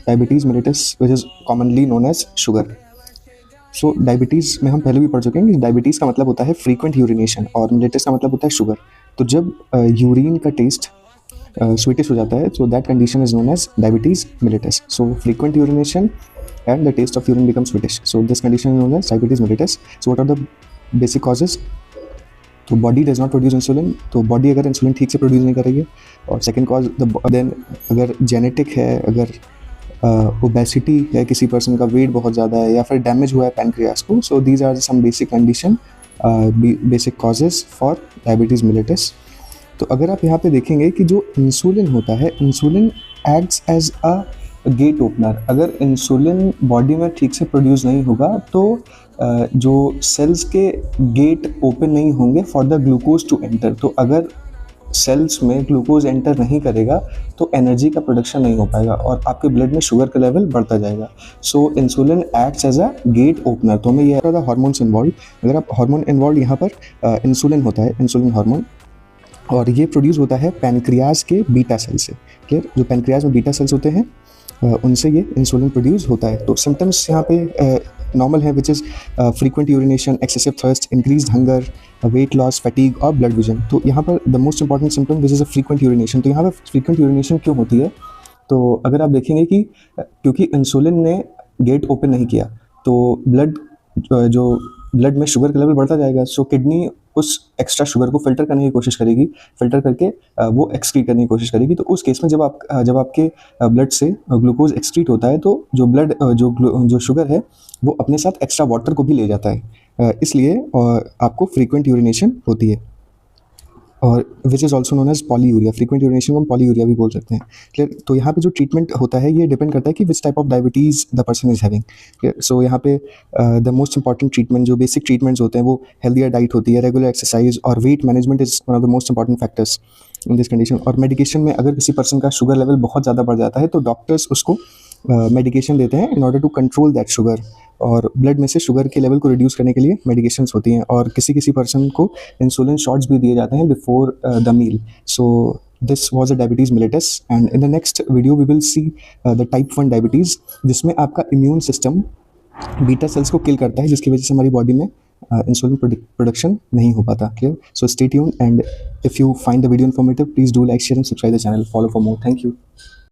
Diabetes mellitus which is commonly known as sugar. So diabetes में हम पहले भी पढ़ चुके हैं कि डायबिटीज़ का मतलब होता है फ्रीक्वेंट यूरिनेशन और मेलिटस का मतलब होता है शुगर। तो जब यूरिन का टेस्ट स्वीटिश हो जाता है, so that condition is known as diabetes mellitus. So frequent urination and the taste of urine becomes sweetish. So this condition is known as diabetes mellitus. So what are the basic causes? तो body does not produce insulin, तो body अगर insulin ठीक से produce नहीं कर रही है। और सेकेंड कॉज देन अगर जेनेटिक है, अगर ओबेसिटी है, किसी पर्सन का वेट बहुत ज़्यादा है, या फिर डैमेज हुआ है पैनक्रियास को, so these are some basic condition, basic causes for diabetes mellitus. तो अगर आप यहाँ पे देखेंगे कि जो इंसुलिन होता है, insulin acts as a gate opener. अगर इंसुलिन बॉडी में ठीक से प्रोड्यूस नहीं होगा तो जो सेल्स के गेट ओपन नहीं होंगे for the glucose to enter. तो अगर सेल्स में ग्लूकोज एंटर नहीं करेगा तो एनर्जी का प्रोडक्शन नहीं हो पाएगा और आपके ब्लड में शुगर का लेवल बढ़ता जाएगा। So insulin acts as a gate opener. तो हमें ये हार्मोन्स इन्वॉल्व, अगर आप हार्मोन इन्वॉल्व यहाँ पर इंसुलिन होता है, इंसुलिन हार्मोन, और ये प्रोड्यूस होता है पैनक्रियाज के बीटा सेल से। क्लियर? जो पैनक्रियाज में बीटा सेल्स होते हैं उनसे ये इंसुलिन प्रोड्यूस होता है। तो सिम्टम्स यहाँ पे नॉर्मल है, which is frequent urination, excessive thirst, increased hunger, weight loss, fatigue और ब्लड विजन। तो यहाँ पर the most important symptom which is a frequent urination. तो यहाँ पर फ्रीक्वेंट यूरिनेशन क्यों होती है? तो अगर आप देखेंगे कि क्योंकि इंसुलिन ने गेट ओपन नहीं किया तो जो ब्लड में शुगर का लेवल बढ़ता जाएगा। सो किडनी उस एक्स्ट्रा शुगर को फिल्टर करने की कोशिश करेगी, फिल्टर करके वो एक्सक्रीट करने की कोशिश करेगी। तो उस केस में जब आपके ब्लड से ग्लूकोज एक्सक्रीट होता है तो जो शुगर है वो अपने साथ एक्स्ट्रा वाटर को भी ले जाता है, इसलिए आपको फ्रीक्वेंट यूरिनेशन होती है। और which is also known as polyuria. Frequent urination को हम पॉलीयूरिया भी बोल सकते हैं। क्लियर? तो यहाँ पे जो ट्रीटमेंट होता है ये डिपेंड करता है कि which type of diabetes the person is having. Clear? So यहाँ पे द मोस्ट इंपॉर्टेंट ट्रीटमेंट, जो बेसिक ट्रीटमेंट्स होते हैं वो हेल्दियर डाइट होती है, रेगुलर एक्सरसाइज और weight management is one of the most important factors in this condition. और मेडिकेशन में अगर किसी पर्सन का शुगर लेवल बहुत ज़्यादा बढ़ जाता है तो डॉक्टर्स उसको मेडिकेशन देते हैं in order to control that sugar. और ब्लड में से शुगर के लेवल को रिड्यूस करने के लिए मेडिकेशंस होती हैं। और किसी किसी पर्सन को इंसुलिन शॉट्स भी दिए जाते हैं before the meal. So this was a diabetes mellitus and in the next video we will see the type 1 diabetes, जिसमें आपका इम्यून सिस्टम बीटा सेल्स को किल करता है, जिसकी वजह से हमारी बॉडी में इंसुलिन प्रोडक्शन नहीं हो पाता। Clear? So stay tuned and if you find the video informative please do like, share and subscribe the channel. Follow for more. Thank you.